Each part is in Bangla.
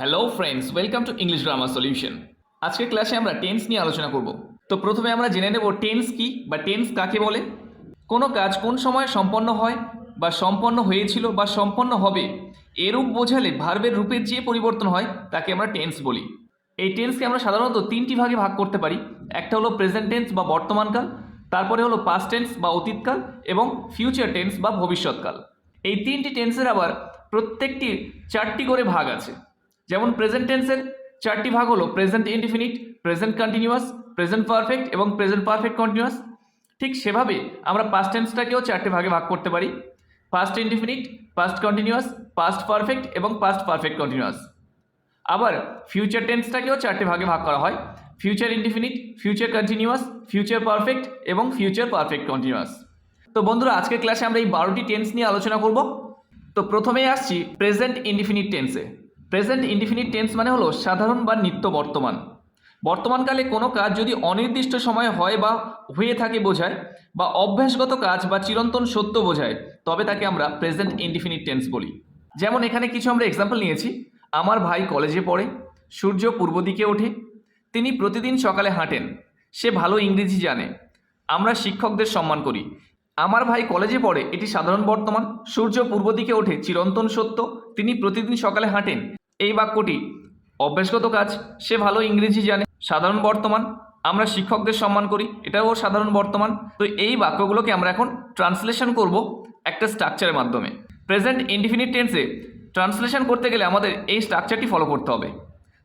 Hello friends, welcome to English grammar solution. আজকের ক্লাসে আমরা টেন্স নিয়ে আলোচনা করব। তো প্রথমে আমরা জেনে নেব টেন্স কি বা টেন্স কাকে বলে। কোনো কাজ কোন সময় সম্পন্ন হয় বা সম্পন্ন হয়েছিল বা সম্পন্ন হবে এরূপ বোঝালে ভার্বের রূপের যে পরিবর্তন হয় তাকে আমরা টেন্স বলি। এই টেন্সকে আমরা সাধারণত তিনটি ভাগে ভাগ করতে পারি। একটা হলো প্রেজেন্ট টেন্স বা বর্তমানকাল, তারপরে হলো পাস্ট টেন্স বা অতীতকাল এবং ফিউচার টেন্স বা ভবিষ্যৎকাল। এই তিনটি টেন্সের আবার প্রত্যেকটির চারটি করে ভাগ আছে। যেমন প্রেজেন্ট টেন্সের চারটি ভাগ হলো present indefinite, present continuous, present perfect এবং প্রেজেন্ট পারফেক্ট কন্টিনিউয়াস। ঠিক সেভাবে আমরা পাস্ট টেন্সটাকেও চারটে ভাগে ভাগ করতে পারি: past indefinite, past continuous, past perfect এবং পাস্ট পারফেক্ট কন্টিনিউয়াস। আবার ফিউচার টেন্সটাকেও চারটে ভাগে ভাগ করা হয়: future indefinite, future continuous, future perfect এবং ফিউচার পারফেক্ট কন্টিনিউয়াস। তো বন্ধুরা, আজকের ক্লাসে আমরা এই 12টি টেন্স নিয়ে আলোচনা করব। তো প্রথমেই আসছি প্রেজেন্ট ইনডিফিনিট টেন্সে। প্রেজেন্ট ইনডিফিনিট টেন্স মানে হলো সাধারণ বা নিত্য বর্তমান। বর্তমানকালে কোনো কাজ যদি অনির্দিষ্ট সময়ে হয় বা হয়ে থাকে বোঝায়, বা অভ্যাসগত কাজ বা চিরন্তন সত্য বোঝায়, তবে তাকে আমরা প্রেজেন্ট ইনডিফিনিট টেন্স বলি। যেমন এখানে কিছু আমরা এক্সাম্পল নিয়েছি। আমার ভাই কলেজে পড়ে, সূর্য পূর্ব দিকে ওঠে, তিনি প্রতিদিন সকালে হাঁটেন, সে ভালো ইংরেজি জানে, আমরা শিক্ষকদের সম্মান করি। আমার ভাই কলেজে পড়ে এটি সাধারণ বর্তমান, সূর্য পূর্ব দিকে ওঠে চিরন্তন সত্য, তিনি প্রতিদিন সকালে হাঁটেন এই বাক্যটি অভ্যাসগত কাজ, সে ভালো ইংরেজি জানে সাধারণ বর্তমান, আমরা শিক্ষকদের সম্মান করি এটাও সাধারণ বর্তমান। তো এই বাক্যগুলোকে আমরা এখন ট্রান্সলেশন করব একটা স্ট্রাকচারের মাধ্যমে। প্রেজেন্ট ইনডিফিনিট টেন্সে ট্রান্সলেশন করতে গেলে আমাদের এই স্ট্রাকচারটি ফলো করতে হবে: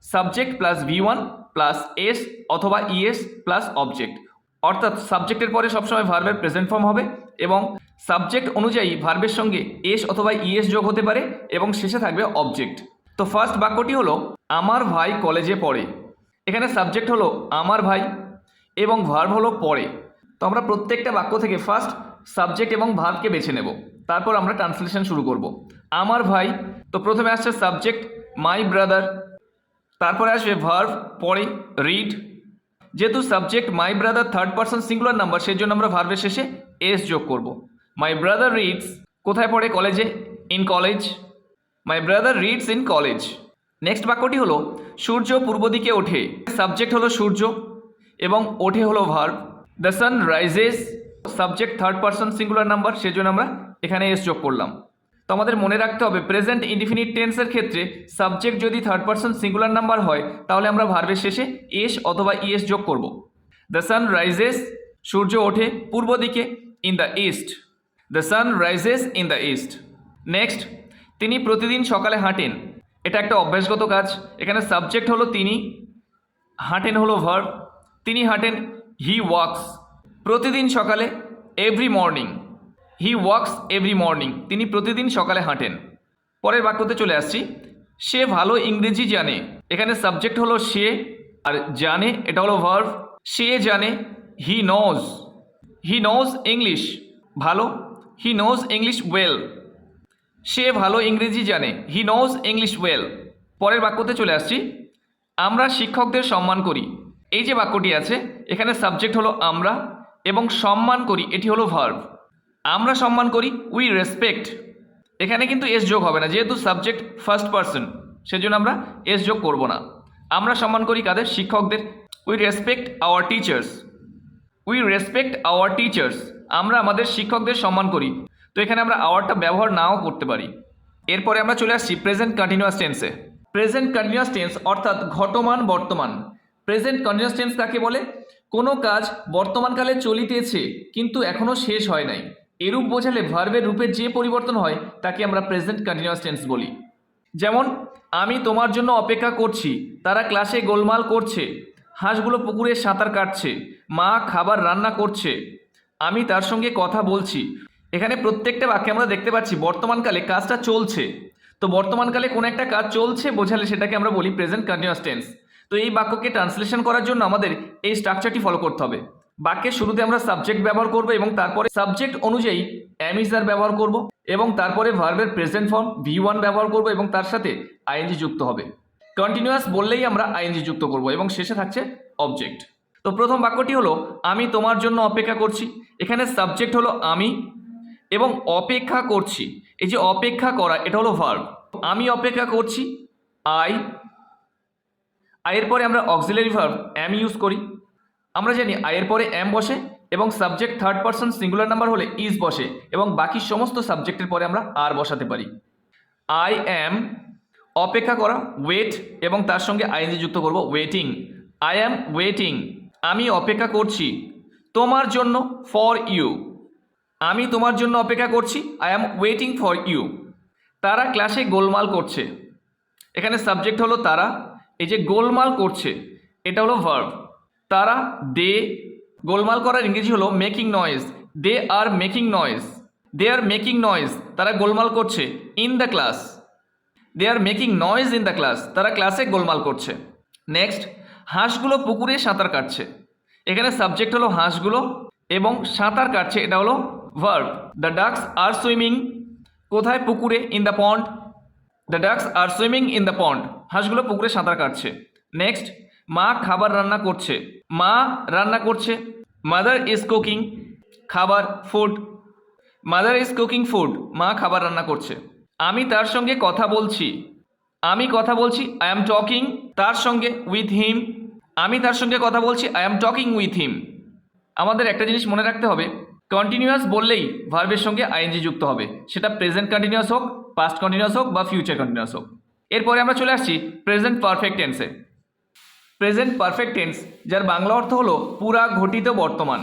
subject plus V1 plus S অথবা ইএস প্লাস অবজেক্ট। অর্থাৎ সাবজেক্টের পরে সবসময় ভার্বের প্রেজেন্ট ফর্ম হবে এবং সাবজেক্ট অনুযায়ী ভার্বের সঙ্গে এস অথবা ইএস যোগ হতে পারে এবং শেষে থাকবে অবজেক্ট। তো ফার্স্ট বাক্যটি হলো আমার ভাই কলেজে পড়ে। এখানে সাবজেক্ট হলো আমার ভাই এবং ভার্ব হলো পড়ে। তো আমরা প্রত্যেকটা বাক্য থেকে ফার্স্ট সাবজেক্ট এবং ভার্বকে বেছে নেব, তারপর আমরা ট্রান্সলেশন শুরু করব। আমার ভাই, তো প্রথমে আসছে সাবজেক্ট মাই ব্রাদার, তারপরে আসবে ভার্ব পড়ে রিড। যেহেতু subject my brother third person singular number, সেই জন্য আমরা ভার্বের শেষে এস যোগ করব। মাই ব্রাদার রিডস, কোথায় পড়ে? কলেজে, in college. My brother reads in college. Next বাক্যটি হলো সূর্য পূর্ব দিকে ওঠে। সাবজেক্ট হলো সূর্য এবং ওঠে হলো verb. The sun rises, subject third person singular number, সেজন্য আমরা এখানে এস যোগ করলাম। তো আমাদের মনে রাখতে হবে প্রেজেন্ট ইনডিফিনিট টেন্সের ক্ষেত্রে সাবজেক্ট যদি থার্ড পারসন সিঙ্গুলার নাম্বার হয় তাহলে আমরা ভার্বের শেষে এস অথবা ইএস যোগ করব। দ্য সান রাইজেস, সূর্য ওঠে পূর্ব দিকে, in the east. The sun rises in the east. Next, তিনি প্রতিদিন সকালে হাঁটেন। এটা একটা অভ্যাসগত কাজ। এখানে সাবজেক্ট হলো তিনি, হাঁটেন হলো ভার্ব। তিনি হাঁটেন, হি ওয়াকস। প্রতিদিন সকালে, এভরি মর্নিং। হি ওয়াকস এভরি মর্নিং, তিনি প্রতিদিন সকালে হাঁটেন। পরের বাক্যতে চলে আসছি, সে ভালো ইংরেজি জানে। এখানে সাবজেক্ট হলো সে আর জানে এটা হলো ভার্ব। সে জানে, he knows. He knows English, ভালো, হি নোজ ইংলিশ ওয়েল। সে ভালো ইংরেজি জানে, হি নোজ ইংলিশ ওয়েল। পরের বাক্যতে চলে আসছি, আমরা শিক্ষকদের সম্মান করি। এই যে বাক্যটি আছে এখানে সাবজেক্ট হলো আমরা এবং সম্মান করি এটি হলো ভার্ব। আমরা সম্মান করি, উই রেসপেক্ট। এখানে কিন্তু এস যোগ হবে না, যেহেতু সাবজেক্ট ফার্স্ট পারসন, সেজন্য আমরা এস যোগ করব না। আমরা সম্মান করি কাদের? শিক্ষকদের। We respect our teachers. We respect our teachers, আমরা আমাদের শিক্ষকদের সম্মান করি। তো এখানে আমরা আওয়ারটা ব্যবহার নাও করতে পারি। এরপরে আমরা চলে আসছি প্রেজেন্ট কন্টিনিউয়াস টেন্সে। প্রেজেন্ট কন্টিনিউয়াস টেন্স অর্থাৎ ঘটমান বর্তমান। প্রেজেন্ট কন্টিনিউয়াস টেন্স কাকে বলে? কোনো কাজ বর্তমানকালে চলিতেছে কিন্তু এখনও শেষ হয় নাই এরূপ বোঝালে ভার্বের রূপের যে পরিবর্তন হয় তাকে আমরা প্রেজেন্ট কন্টিনিউয়াস টেন্স বলি। যেমন আমি তোমার জন্য অপেক্ষা করছি, তারা ক্লাসে গোলমাল করছে, হাঁসগুলো পুকুরে সাঁতার কাটছে, মা খাবার রান্না করছে, আমি তার সঙ্গে কথা বলছি। এখানে প্রত্যেকটা বাক্যে আমরা দেখতে পাচ্ছি বর্তমানকালে কাজটা চলছে। তো বর্তমানকালে কোনো একটা কাজ চলছে বোঝালে সেটাকে আমরা বলি প্রেজেন্ট কন্টিনিউয়াস টেন্স। তো এই বাক্যকে ট্রান্সলেশন করার জন্য আমাদের এই স্ট্রাকচারটি ফলো করতে হবে। বাক্যের শুরুতে আমরা সাবজেক্ট ব্যবহার করব এবং তারপরে সাবজেক্ট অনুযায়ী am is are ব্যবহার করব এবং তারপরে ভার্বের প্রেজেন্ট ফর্ম V1 ব্যবহার করব এবং তার সাথে আইএনজি যুক্ত হবে। কন্টিনিউয়াস বললেই আমরা আইএনজি যুক্ত করব এবং শেষে থাকছে অবজেক্ট। তো প্রথম বাক্যটি হলো আমি তোমার জন্য অপেক্ষা করছি। এখানে সাবজেক্ট হলো আমি এবং অপেক্ষা করছি, এই যে অপেক্ষা করা এটা হলো ভার্ব। আমি অপেক্ষা করছি আই, আয়ের পরে আমরা অক্সিলারি ভার্ব অ্যাম ইউজ করি। আমরা জানি আয়ের পরে অ্যাম বসে এবং subject third person singular number হলে ইজ বসে এবং বাকি সমস্ত সাবজেক্টের পরে আমরা আর বসাতে পারি। আই অ্যাম, অপেক্ষা করা, ওয়েট, এবং তার সঙ্গে আইএনজি যুক্ত করব, ওয়েটিং। আই অ্যাম ওয়েটিং, আমি অপেক্ষা করছি তোমার জন্য, ফর ইউ। আমি তোমার জন্য অপেক্ষা করছি, I am waiting for you. তারা ক্লাসে গোলমাল করছে, এখানে সাবজেক্ট হলো তারা, এই যে গোলমাল করছে এটা হলো ভার্ব। তারা, দে, গোলমাল করার ইংরেজি হলো making noise, they are making noise, they are making noise, তারা গোলমাল করছে, in the class, they are making noise in the class, তারা ক্লাসে গোলমাল করছে। নেক্সট, হাঁসগুলো পুকুরে সাঁতার কাটছে, এখানে সাবজেক্ট হলো হাঁসগুলো এবং সাঁতার কাটছে এটা হলো verb. The ducks are swimming, কোথায়? পুকুরে, in the pond, the ducks are swimming in the pond, হাঁসগুলো পুকুরে সাঁতার কাটছে। নেক্সট, মা খাবার রান্না করছে, মা রান্না করছে, মাদার ইজ কুকিং, খাবার, food, mother is cooking food, মা খাবার রান্না করছে। আমি তার সঙ্গে কথা বলছি, আমি কথা বলছি, আই অ্যাম টকিং তার সঙ্গে, উইথ হিম, আমি তার সঙ্গে কথা বলছি, I am talking with him. আমাদের একটা জিনিস মনে রাখতে হবে, কন্টিনিউয়াস বললেই ভার্বের সঙ্গে আইএনজি যুক্ত হবে, সেটা প্রেজেন্ট কন্টিনিউয়াস হোক, পাস্ট কন্টিনিউয়াস হোক বা ফিউচার কন্টিনিউয়াস হোক। এরপরে আমরা চলে আসছি প্রেজেন্ট পারফেক্ট টেন্সে। প্রেজেন্ট পারফেক্ট টেন্স, যার বাংলা অর্থ হলো পুরা ঘটিত বর্তমান।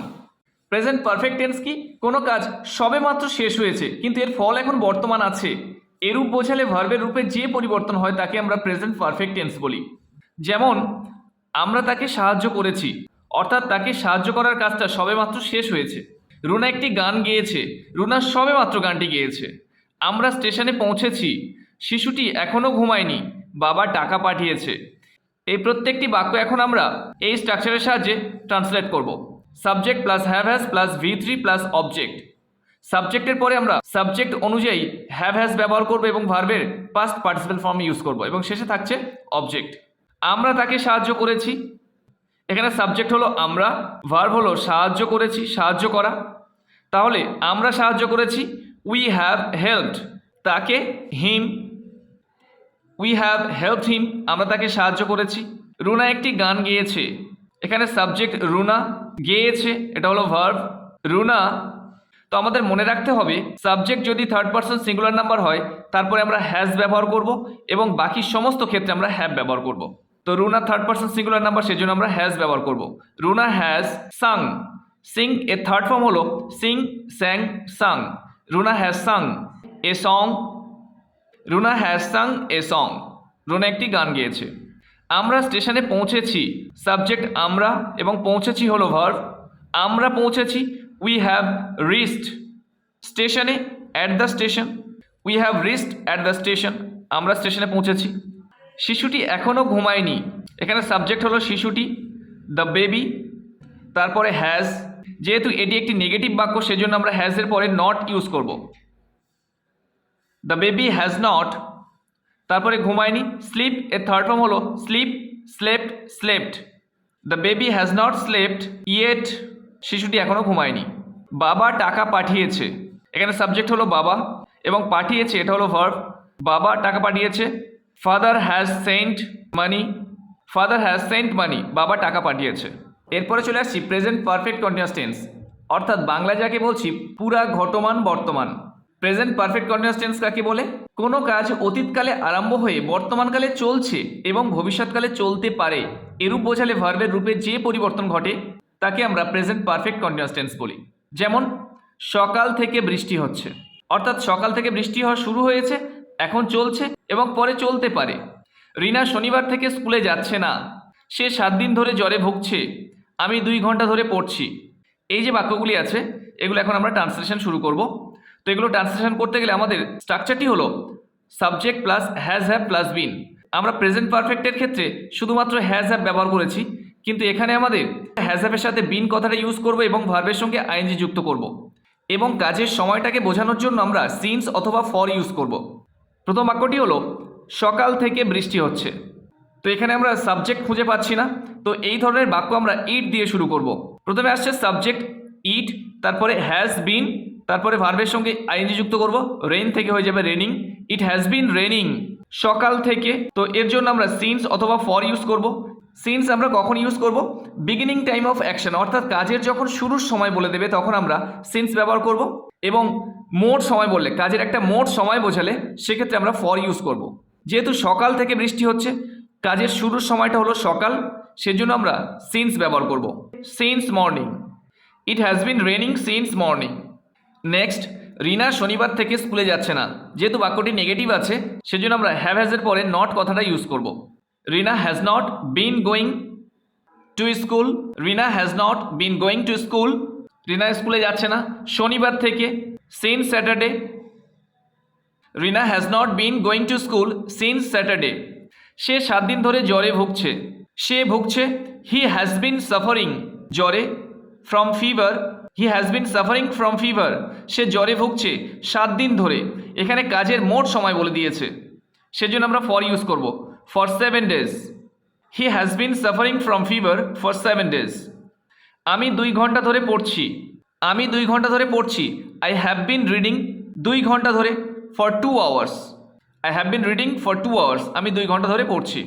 প্রেজেন্ট পারফেক্ট টেন্স কি? কোনো কাজ সবেমাত্র শেষ হয়েছে কিন্তু এর ফল এখন বর্তমান আছে, এরূপ বোঝালে ভার্বের রূপে যে পরিবর্তন হয় তাকে আমরা প্রেজেন্ট পারফেক্ট টেন্স বলি। যেমন, আমরা তাকে সাহায্য করেছি, অর্থাৎ তাকে সাহায্য করার কাজটা সবেমাত্র শেষ হয়েছে। রুনা একটি গান গেয়েছে, রুনা সবেমাত্র গানটি গেয়েছে। আমরা স্টেশনে পৌঁছেছি, শিশুটি এখনও ঘুমায়নি, বাবা টাকা পাঠিয়েছে। এই প্রত্যেকটি বাক্য এখন আমরা এই স্ট্রাকচারের সাহায্যে ট্রান্সলেট করব। Subject plus have has plus V3 plus object. সাবজেক্টের পরে আমরা সাবজেক্ট অনুযায়ী হ্যাভ হ্যাজ ব্যবহার করব এবং ভার্বের পাস্ট পার্টিসিপেল ফর্ম ইউজ করব এবং শেষে থাকছে অবজেক্ট। আমরা তাকে সাহায্য করেছি, এখানে সাবজেক্ট হলো আমরা, ভার্ব হলো সাহায্য করেছি, সাহায্য করা। তাহলে আমরা সাহায্য করেছি, উই হ্যাভ হেল্পড তাকে, হিম, উই হ্যাভ হেল্পড হিম, আমরা তাকে সাহায্য করেছি। রুনা একটি গান গেয়েছে, এখানে সাবজেক্ট রুনা, গেয়েছে এটা হলো ভার্ব, রুনা। তো আমাদের মনে রাখতে হবে সাবজেক্ট যদি থার্ড পারসন সিঙ্গুলার নাম্বার হয় তারপরে আমরা হ্যাজ ব্যবহার করব এবং বাকি সমস্ত ক্ষেত্রে আমরা হ্যাভ ব্যবহার করব। তো Runa third person singular number, সেজন্য আমরা হ্যাজ ব্যবহার করব। রুনা হ্যাজ সাং, সিং এর থার্ড ফর্ম হলো sing, sang, sung. Runa has sung a song, Runa has sung a song, Runa একটি গান গেয়েছে। আমরা স্টেশনে পৌঁছেছি, সাবজেক্ট আমরা এবং পৌঁছেছি হলো ভার্ব। আমরা পৌঁছেছি, উই হ্যাভ রিচড স্টেশনে, at the station, we have reached at the station, আমরা স্টেশনে পৌঁছেছি। শিশুটি এখনও ঘুমায়নি, এখানে সাবজেক্ট হলো শিশুটি, দ্য বেবি, তারপরে হ্যাজ। যেহেতু এটি একটি নেগেটিভ বাক্য সেজন্য আমরা হ্যাজের পরে নট ইউজ করব। দ্য বেবি হ্যাজ নট, তারপরে ঘুমায়নি, স্লিপ এর থার্ড ফর্ম হলো sleep, slept, slept. The baby has not slept yet, শিশুটি এখনও ঘুমায়নি। বাবা টাকা পাঠিয়েছে, এখানে সাবজেক্ট হলো বাবা এবং পাঠিয়েছে এটা হলো ভার্ব, বাবা টাকা পাঠিয়েছে। Father has sent money, father has sent money, বাবা টাকা পাঠিয়েছে। এরপরে চলে আসছি প্রেজেন্ট পারফেক্ট কন্টিনিউয়াস টেন্স, অর্থাৎ বাংলা যাকে বলছি পুরা ঘটমান বর্তমান। প্রেজেন্ট পারফেক্ট কন্টিনিউয়াস টেন্স কাকে বলে? কোনো কাজ অতীতকালে আরম্ভ হয়ে বর্তমানকালে চলছে এবং ভবিষ্যৎকালে চলতে পারে, এরূপ বোঝালে ভার্বের রূপে যে পরিবর্তন ঘটে তাকে আমরা প্রেজেন্ট পারফেক্ট কন্টিনিউয়াস টেন্স বলি। যেমন, সকাল থেকে বৃষ্টি হচ্ছে, অর্থাৎ সকাল থেকে বৃষ্টি হওয়া শুরু হয়েছে, এখন চলছে এবং পরে চলতে পারে। রিনা শনিবার থেকে স্কুলে যাচ্ছে না, সে 7 দিন ধরে জ্বরে ভুগছে, আমি 2 ঘন্টা ধরে পড়ছি। এই যে বাক্যগুলি আছে এগুলো এখন আমরা ট্রান্সলেশন শুরু করব। তো এগুলো ট্রান্সলেশন করতে গেলে আমাদের স্ট্রাকচারটি হলো subject plus has have plus been. আমরা প্রেজেন্ট পারফেক্টের ক্ষেত্রে শুধুমাত্র হ্যাজ হ্যাভ ব্যবহার করেছি, কিন্তু এখানে আমাদের হ্যাজ হ্যাভের সাথে বিন কথাটা ইউজ করব এবং ভার্বের সঙ্গে আইএনজি যুক্ত করব এবং কাজের সময়টাকে বোঝানোর জন্য আমরা সিন্স অথবা ফর ইউজ করব। প্রথম বাক্যটি হলো সকাল থেকে বৃষ্টি হচ্ছে। তো এখানে আমরা সাবজেক্ট খুঁজে পাচ্ছি না, তো এই ধরনের বাক্য আমরা ইট দিয়ে শুরু করব। প্রথমে আসছে সাবজেক্ট ইট, তারপরে হ্যাজ বিন, তারপরে ভার্বের সঙ্গে আইএনজি যুক্ত করব, রেইন থেকে হয়ে যাবে raining, it has been raining, সকাল থেকে। তো এর জন্য আমরা সিন্স অথবা ফর ইউজ করব। সিন্স আমরা কখন ইউজ করব? বিগিনিং টাইম অফ অ্যাকশন, অর্থাৎ কাজের যখন শুরুর সময় বলে দেবে তখন আমরা সিন্স ব্যবহার করব। এবং মোট সময় বললে, কাজের একটা মোট সময় বোঝালে সেক্ষেত্রে আমরা ফর ইউজ করব। যেহেতু সকাল থেকে বৃষ্টি হচ্ছে, কাজের শুরুর সময়টা হলো সকাল, সেজন্য আমরা সিন্স ব্যবহার করব। Since morning, it has been raining since morning. Next, Rina শনিবার থেকে স্কুলে যাচ্ছে না। যেহেতু বাক্যটি নেগেটিভ আছে সেজন্য আমরা হ্যাভ হ্যাজের পরে নট কথাটা ইউজ করব। Rina has not been going to school. Rina has not been going to school. Rina স্কুলে যাচ্ছে না শনিবার থেকে, since Saturday. Rina has not been going to school since Saturday. সে 7 দিন ধরে জ্বরে ভুগছে। সে ভুগছে, হি হ্যাজ বিন সাফারিং জ্বরে from fever. He has been suffering from fever. সে জ্বরে ভুগছে 7 দিন ধরে। এখানে কাজের মোট সময় বলে দিয়েছে, সেজন্য আমরা ফর ইউজ করব। For 7 days. He has been suffering from fever for 7 days. আমি 2 ঘন্টা ধরে পড়ছি। আমি 2 ঘন্টা ধরে পড়ছি। আই হ্যাভ বিন রিডিং 2 ঘন্টা ধরে for 2 hours. I have been reading for 2 hours. আমি 2 ঘন্টা ধরে পড়ছি।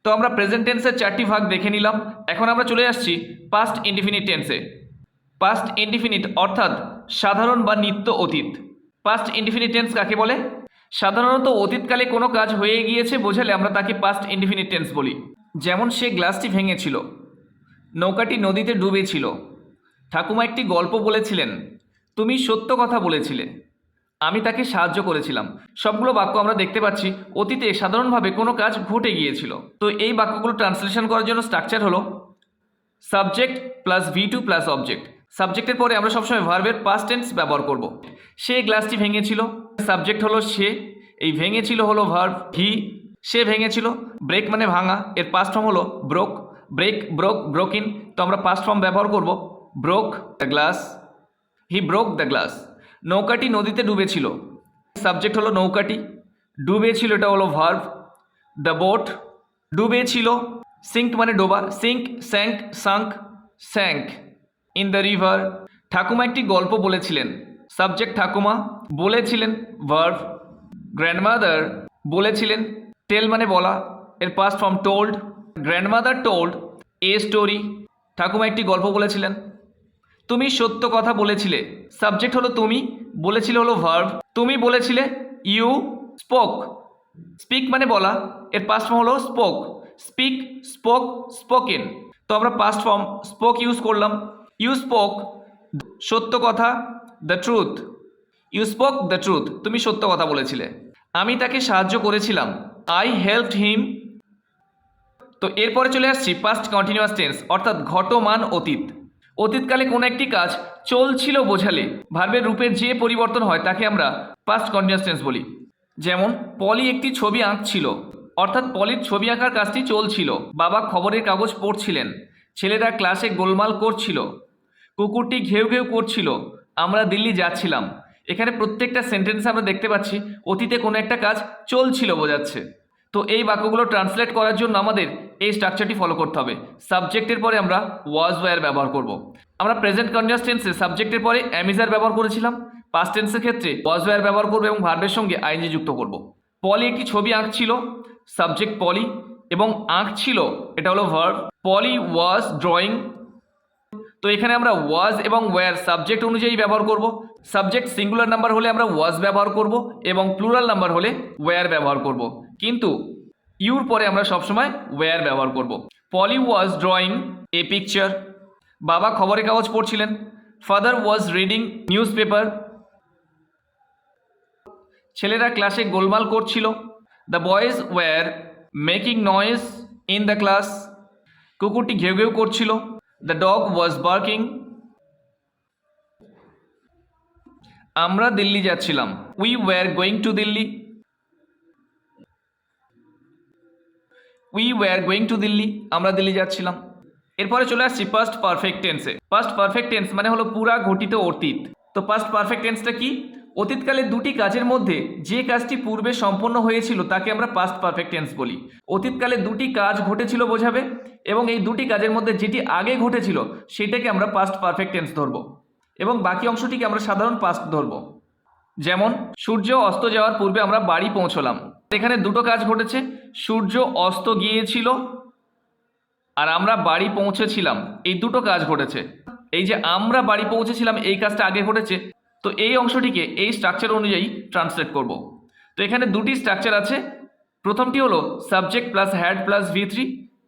তো আমরা প্রেজেন্ট টেন্সের 4টি ভাগ দেখে নিলাম। এখন আমরা চলে আসছি পাস্ট ইনডিফিনিট টেন্সে। পাস্ট ইনডিফিনিট অর্থাৎ সাধারণ বা নিত্য অতীত। পাস্ট ইনডিফিনিট টেন্স কাকে বলে? সাধারণত অতীতকালে কোনো কাজ হয়ে গিয়েছে বোঝালে আমরা তাকে পাস্ট ইনডিফিনিট টেন্স বলি। যেমন সে গ্লাসটি ভেঙেছিল, নৌকাটি নদীতে ডুবেছিল, ঠাকুমা একটি গল্প বলেছিলেন, তুমি সত্য কথা বলেছিলে, আমি তাকে সাহায্য করেছিলাম। সবগুলো বাক্য আমরা দেখতে পাচ্ছি অতীতে সাধারণভাবে কোনো কাজ ঘটে গিয়েছিল। তো এই বাক্যগুলো ট্রান্সলেশন করার জন্য স্ট্রাকচার হলো subject plus V2 plus object. সাবজেক্টের পরে আমরা সবসময় ভার্বের পাস্ট টেন্স ব্যবহার করব। সে গ্লাসটি ভেঙেছিল, সাবজেক্ট হলো সে, এই ভেঙেছিল হলো ভার্ব হি। সে ভেঙেছিল, ব্রেক মানে ভাঙা, এর পাস্ট ফর্ম হলো ব্রোক। Break, broke, broken. তো আমরা পাস্ট ফর্ম ব্যবহার করব broke the glass. He broke the glass. নৌকাটি নদীতে ডুবেছিল, সাবজেক্ট হলো নৌকাটি, ডুবেছিল এটা হলো ভার্ব দ্য বোট। ডুবেছিল, সিঙ্ক মানে ডোবা, sink, sank, sunk, sank in the river. ঠাকুমা একটি গল্প বলেছিলেন, সাবজেক্ট ঠাকুমা, বলেছিলেন ভার্ব গ্র্যান্ডমাদার বলেছিলেন, টেল মানে বলা, এর past form told. Grandmother told a story. ঠাকুমা একটি গল্প বলেছিলেন। তুমি সত্য কথা বলেছিলে, সাবজেক্ট হলো তুমি, বলেছিলে হলো ভার্ব, তুমি বলেছিলে ইউ স্পোক। স্পিক মানে বলা, এর পাস্ট ফর্ম হলো স্পোক। Speak, spoke, spoken. তো আমরা পাস্ট ফর্ম স্পোক ইউজ করলাম। ইউ স্পোক সত্য কথা, the truth. You spoke the truth, তুমি সত্য কথা বলেছিলে। আমি তাকে সাহায্য করেছিলাম, আই হেল্পড হিম। তো এরপরে চলে আসছি পাস্ট কন্টিনিউয়াস টেন্স অর্থাৎ ঘটমান অতীত। অতীতকালে কোনো একটি কাজ চলছিল বোঝালে ভার্বের রূপের যে পরিবর্তন হয় তাকে আমরা পাস্ট কন্টিনিউয়াস টেন্স বলি। যেমন পলি একটি ছবি আঁকছিল, অর্থাৎ পলির ছবি আঁকার কাজটি চলছিল। বাবা খবরের কাগজ পড়ছিলেন, ছেলেরা ক্লাসে গোলমাল করছিল, কুকুরটি ঘেউ ঘেউ করছিল, আমরা দিল্লি যাচ্ছিলাম। এখানে প্রত্যেকটা সেন্টেন্সে আমরা দেখতে পাচ্ছি অতীতে কোনো একটা কাজ চলছিল বোঝাচ্ছে। তো এই বাক্যগুলো ট্রান্সলেট করার জন্য আমাদের এই স্ট্রাকচারটি ফলো করতে হবে। সাবজেক্টের পরে আমরা ওয়াজ ওয়্যার ব্যবহার করব। আমরা প্রেজেন্ট কন্টিনিউয়াস টেন্সে সাবজেক্টের পরে অ্যামিজার ব্যবহার করেছিলাম, পাস্ট টেন্সের ক্ষেত্রে ওয়াজ ওয়্যার ব্যবহার করব এবং ভার্বের সঙ্গে আইএনজি যুক্ত করব। পলি একটি ছবি আঁকছিল, সাবজেক্ট পলি, এবং আঁকছিল এটা হলো ভার্ব। Poly was drawing. তো এখানে আমরা ওয়াজ এবং ওয়্যার সাবজেক্ট অনুযায়ী ব্যবহার করব। সাবজেক্ট সিঙ্গুলার নাম্বার হলে আমরা ওয়াজ ব্যবহার করব এবং প্লুরাল নাম্বার হলে ওয়্যার ব্যবহার করব, কিন্তু ইউর পরে আমরা সবসময় ওয়্যার ব্যবহার করব। Poly was drawing a picture. বাবা খবরের কাগজ পড়ছিলেন, father was reading newspaper. ছেলেরা ক্লাসে গোলমাল করছিল, the boys were making noise in the class. কুকুরটি ঘেউ ঘেউ করছিল, দ্য ডগ ওয়াজ বার্কিং। আমরা দিল্লি যাচ্ছিলাম, we were going to Delhi. We were going to Delhi, আমরা দিল্লি যাচ্ছিলাম। এরপরে চলে আসছি পাস্ট পারফেক্ট টেন্সে। পাস্ট পারফেক্ট টেন্স মানে হলো পুরা ঘটিত অতীত। তো পাস্ট পারফেক্ট টেন্সটা কি? অতীতকালে দুটি কাজের মধ্যে যে কাজটি পূর্বে সম্পন্ন হয়েছিল তাকে আমরা পাস্ট পারফেক্ট টেন্স বলি। অতীতকালে দুটি কাজ ঘটেছিল বোঝাবে এবং এই দুটি কাজের মধ্যে যেটি আগে ঘটেছিল সেটাকে আমরা পাস্ট পারফেক্ট টেন্স ধরব এবং বাকি অংশটিকে আমরা সাধারণ পাস্ট ধরব। যেমন সূর্য অস্ত যাওয়ার পূর্বে আমরা বাড়ি পৌঁছলাম, এখানে দুটো কাজ ঘটেছে, সূর্য অস্ত গিয়েছিল আর আমরা বাড়ি পৌঁছেছিলাম, এই দুটো কাজ ঘটেছে। এই যে আমরা বাড়ি পৌঁছেছিলাম এই কাজটা আগে ঘটেছে, তো এই অংশটিকে এই স্ট্রাকচার অনুযায়ী ট্রান্সলেট করব। তো এখানে দুটি স্ট্রাকচার আছে। প্রথমটি হলো subject plus had plus V3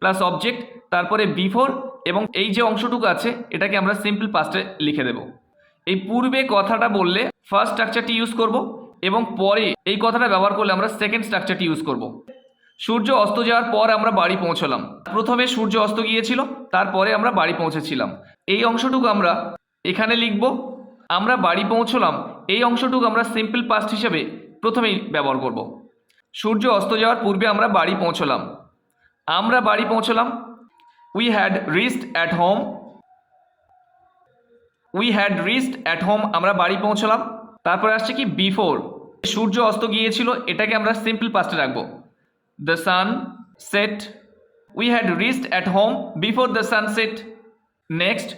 plus object, তারপরে বিফোর, এবং এই যে অংশটুকু আছে এটাকে আমরা সিম্পল পাস্টে লিখে দেব। এই পূর্বে কথাটা বললে ফার্স্ট স্ট্রাকচারটি ইউজ করব, এবং পরে এই কথাটা ব্যবহার করলে আমরা সেকেন্ড স্ট্রাকচারটি ইউজ করব। সূর্য অস্ত যাওয়ার পর আমরা বাড়ি পৌঁছলাম। প্রথমে সূর্য অস্ত গিয়েছিল, তারপরে আমরা বাড়ি পৌঁছেছিলাম। এই অংশটুকু আমরা এখানে লিখব। আমরা বাড়ি পৌঁছলাম এই অংশটুকু আমরা সিম্পল পাস্ট হিসেবে প্রথমেই ব্যবহার করব। সূর্য অস্ত যাওয়ার পূর্বে আমরা বাড়ি পৌঁছলাম। আমরা বাড়ি পৌঁছলাম, we had reached at home. We had reached at home, আমরা বাড়ি পৌঁছলাম। তারপরে আসছে কি বিফোর, সূর্য অস্ত গিয়েছিল, এটাকে আমরা সিম্পল পাস্টে রাখবো। The sun set. We had reached at home before the sun set. Next,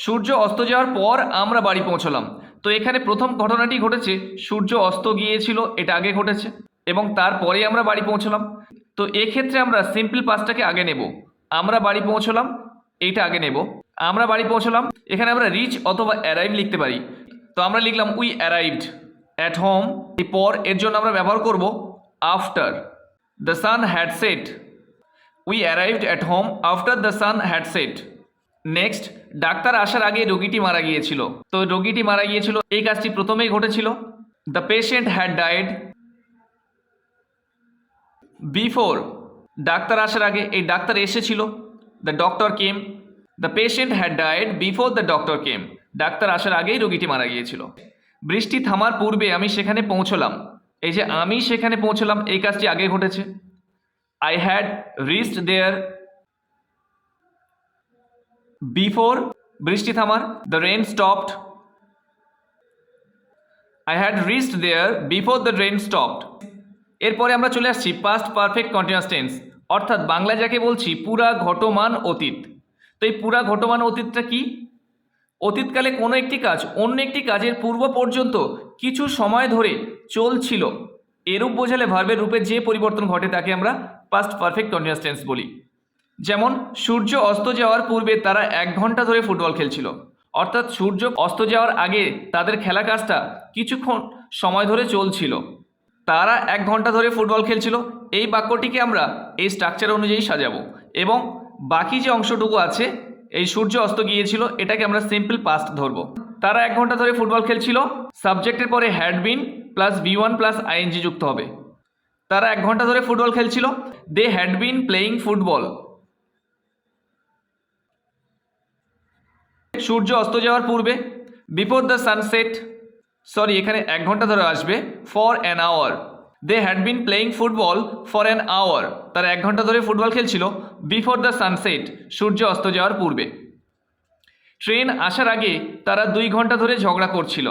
সূর্য অস্ত যাওয়ার পর আমরা বাড়ি পৌঁছলাম। তো এখানে প্রথম ঘটনাটি ঘটেছে, সূর্য অস্ত গিয়েছিল, এটা আগে ঘটেছে, এবং তারপরে আমরা বাড়ি পৌঁছলাম। তো এক্ষেত্রে আমরা সিম্পল পাস্টটাকে আগে নেব। আমরা বাড়ি পৌঁছলাম, এইটা আগে নেব। আমরা বাড়ি পৌঁছলাম, এখানে আমরা রিচ অথবা অ্যারাইভ লিখতে পারি। তো আমরা লিখলাম উই অ্যারাইভড অ্যাট হোম। পর এর জন্য আমরা ব্যবহার করব after. The sun had set. We arrived at home after the sun had set. Next, doctor আসার আগে রোগীটি মারা গিয়েছিল। তো রোগীটি মারা গিয়েছিল, এই কাজটি প্রথমেই ঘটেছিল। The patient had died before. Doctor আসার আগে এই ডাক্তার এসেছিল। The doctor came. The patient had died before the doctor came. Doctor আসার আগেই রোগীটি মারা গিয়েছিল। বৃষ্টি থামার পূর্বে আমি সেখানে পৌঁছলাম। এই যে আমি সেখানে পৌঁছলাম এই কাজটি আগে ঘটেছে। I had reached there before বৃষ্টি থামার। The rain stopped. I had reached there before the rain stopped. এরপরে আমরা চলে আসছি পাস্ট পারফেক্ট কন্টিনিউয়াস টেন্স, অর্থাৎ বাংলা যাকে বলছি পুরা ঘটমান অতীত। তো এই পুরা ঘটমান অতীতটা কি? অতীতকালে কোনো একটি কাজ অন্য একটি কাজের পূর্ব পর্যন্ত কিছু সময় ধরে চলছিল, এরূপ বোঝালে ভার্বের রূপে যে পরিবর্তন ঘটে তাকে আমরা পাস্ট পারফেক্ট কন্টিনিউয়াস টেন্স বলি। যেমন সূর্য অস্ত যাওয়ার পূর্বে তারা 1 ঘন্টা ধরে ফুটবল খেলছিল, অর্থাৎ সূর্য অস্ত যাওয়ার আগে তাদের খেলা কাজটা কিছুক্ষণ সময় ধরে চলছিল। তারা 1 ঘন্টা ধরে ফুটবল খেলছিল, এই বাক্যটিকে আমরা এই স্ট্রাকচার অনুযায়ী সাজাবো, এবং বাকি যে অংশটুকু আছে এই সূর্য অস্ত গিয়েছিল এটাকে আমরা সিম্পল পাস্ট ধরবো। তারা 1 ঘন্টা ধরে ফুটবল খেলছিল, সাবজেক্টের পরে had been plus V1 plus ING যুক্ত হবে। তারা 1 ঘন্টা ধরে ফুটবল খেলছিল, they had been playing football. সূর্য অস্ত যাওয়ার পূর্বে বিফোর দ্য সানসেট, সরি এখানে 1 ঘন্টা ধরে আসবে, for an hour. They had been playing football for an hour, তারা 1 ঘন্টা ধরে ফুটবল খেলছিল বিফোর দ্য সানসেট, সূর্য অস্ত যাওয়ার পূর্বে। ট্রেন আসার আগে তারা 2 ঘন্টা ধরে ঝগড়া করছিল।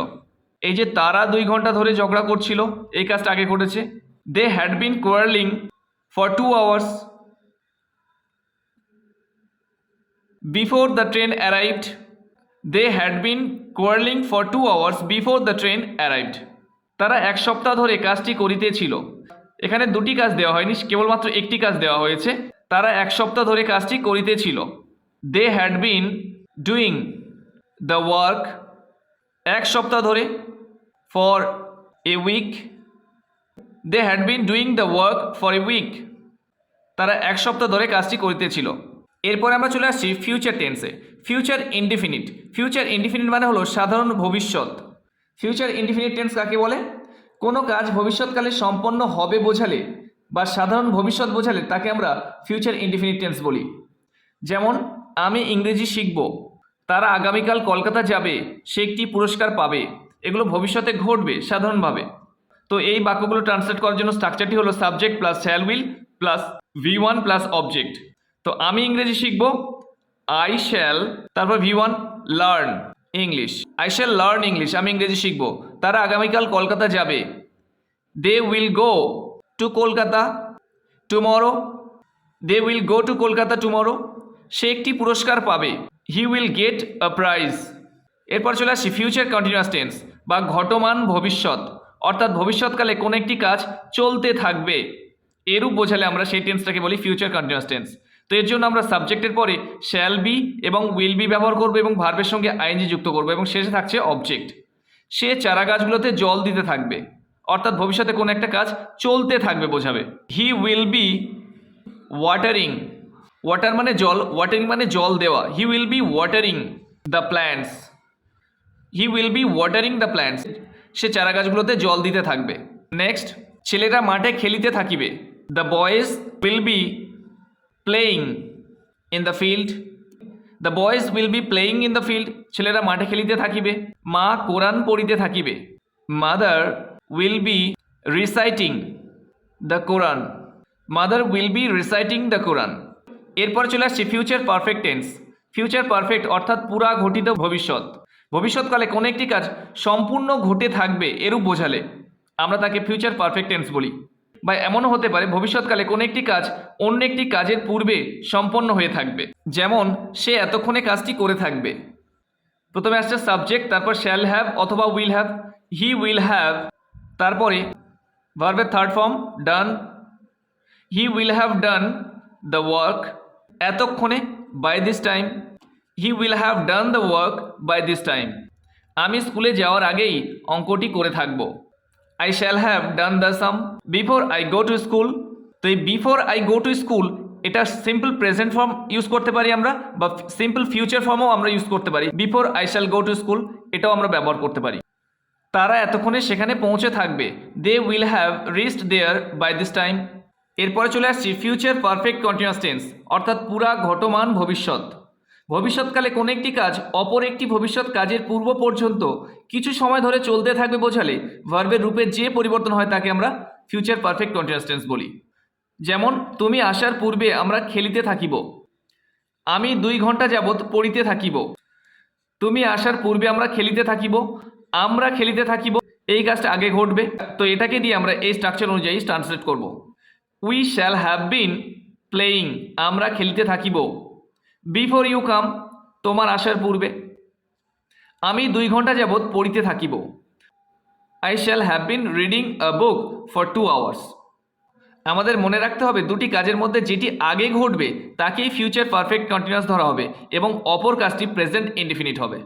এই যে তারা 2 ঘন্টা ধরে ঝগড়া করছিল এই কাজটা আগে ঘটেছে। They had been quarrelling for 2 hours before the train arrived. They had been quarrelling for 2 hours before the train arrived. তারা 1 সপ্তাহ ধরে কাজটি করিতেছিল। এখানে 2টি কাজ দেওয়া হয়নি, কেবলমাত্র একটি কাজ দেওয়া হয়েছে। তারা 1 সপ্তাহ ধরে কাজটি করিতেছিল। They had been doing the work 1 সপ্তাহ ধরে, for a week. They had been doing the work for a week, তারা 1 সপ্তাহ ধরে কাজটি করিতেছিল। এরপরে আমরা চলে আসছি ফিউচার টেন্সে। Future indefinite. ফিউচার ইনডিফিনিট মানে হলো সাধারণ ভবিষ্যৎ। ফিউচার ইনডিফিনিট টেন্স কাকে বলে? কোনো কাজ ভবিষ্যৎকালে সম্পন্ন হবে বোঝালে বা সাধারণ ভবিষ্যৎ বোঝালে তাকে আমরা ফিউচার ইনডিফিনিট টেন্স বলি। যেমন আমি ইংরেজি শিখব, তারা আগামীকাল কলকাতা যাবে, সে একটি পুরস্কার পাবে, এগুলো ভবিষ্যতে ঘটবে সাধারণভাবে। তো এই বাক্যগুলো ট্রান্সলেট করার জন্য স্ট্রাকচারটি হলো subject plus shall will plus V1 plus object. তো আমি ইংরেজি শিখব, আই শ্যাল, তারপর V1 learn English, I shall learn English, আমি ইংরেজি শিখব। তারা আগামীকাল কলকাতা যাবে, they will go to Kolkata tomorrow, they will go to Kolkata tomorrow, সে একটি পুরস্কার পাবে, he will get a prize. এরপর চলে আসি ফিউচার কন্টিনিউয়াস টেন্স বা ঘটমান ভবিষ্যৎ, অর্থাৎ ভবিষ্যৎকালে কোনো একটি কাজ চলতে থাকবে, এরূপ বোঝালে আমরা সেই টেন্সটাকে বলি ফিউচার কন্টিনিউয়াস টেন্স। তো এর জন্য আমরা সাবজেক্টের পরে শ্যাল বি এবং উইল বি ব্যবহার করবো এবং ভার্বের সঙ্গে আইএনজি যুক্ত করবো এবং শেষে থাকছে অবজেক্ট। সে চারা গাছগুলোতে জল দিতে থাকবে, অর্থাৎ ভবিষ্যতে কোনো একটা কাজ চলতে থাকবে বোঝাবে। He will be watering, water মানে জল, ওয়াটারিং মানে জল দেওয়া। He will be watering the plants, he will be watering the plants, সে চারা গাছগুলোতে জল দিতে থাকবে। নেক্সট, ছেলেরা মাঠে খেলিতে থাকিবে, the boys will be playing in the field, the boys will be playing in the field, ছেলেরা মাঠে খেলিতে থাকিবে। মা কোরআন পড়িতে থাকিবে, mother will be reciting the Quran, mother will be reciting the Quran. এরপর চলে আসছে future perfect tense. Future perfect অর্থাৎ পুরা ঘটিত ভবিষ্যৎ। ভবিষ্যৎকালে কোনো একটি কাজ সম্পূর্ণ ঘটে থাকবে এরূপ বোঝালে আমরা তাকে ফিউচার পারফেক্ট টেন্স বলি। বা এমনও হতে পারে ভবিষ্যৎকালে কোনো একটি কাজ অন্য একটি কাজের পূর্বে সম্পন্ন হয়ে থাকবে, যেমন সে এতক্ষণে কাজটি করে থাকবে। প্রথমে আসছে সাবজেক্ট, তারপর শ্যাল হ্যাভ অথবা will have. He will have, তারপরে ভার্বের third form done, he will have done the work এতক্ষণে, by this time, he will have done the work by this time. আমি স্কুলে যাওয়ার আগেই অঙ্কটি করে থাকব, I shall have done the sum before I go to school. তো এই before I go to school এটা সিম্পল প্রেজেন্ট ফর্ম ইউজ করতে পারি আমরা, বা সিম্পল ফিউচার ফর্মও আমরা ইউজ করতে পারি। Before I shall go to school এটাও আমরা ব্যবহার করতে পারি। তারা এতক্ষণে সেখানে পৌঁছে থাকবে, they will have reached there by this time. এরপরে চলে আসছি ফিউচার পারফেক্ট কন্টিনিউয়াস টেন্স, অর্থাৎ পুরা ঘটমান ভবিষ্যৎ। ভবিষ্যৎকালে কোনো একটি কাজ অপর একটি ভবিষ্যৎ কাজের পূর্ব পর্যন্ত কিছু সময় ধরে চলতে থাকবে বোঝালে ভার্বের রূপে যে পরিবর্তন হয় তাকে আমরা ফিউচার পারফেক্ট কন্টিনিউয়াস টেন্স বলি। যেমন তুমি আসার পূর্বে আমরা খেলিতে থাকিব, আমি 2 ঘন্টা যাবৎ পড়িতে থাকিব। তুমি আসার পূর্বে আমরা খেলিতে থাকিব, আমরা খেলিতে থাকিব, এই কাজটা আগে ঘটবে। তো এটাকে দিয়ে আমরা এই স্ট্রাকচার অনুযায়ী ট্রান্সলেট করব। We shall have been playing, আমরা খেলিতে থাকিব। বিফোর ইউ কাম, তোমার আসার পূর্বে। আমি 2 ঘন্টা যাবৎ পড়িতে থাকিব, I shall have been reading a book for 2 hours. আমাদের মনে রাখতে হবে দুটি কাজের মধ্যে যেটি আগে ঘটবে তাকেই ফিউচার পারফেক্ট কন্টিনিউয়াস ধরা হবে এবং অপর কাজটি প্রেজেন্ট ইনডিফিনিট হবে।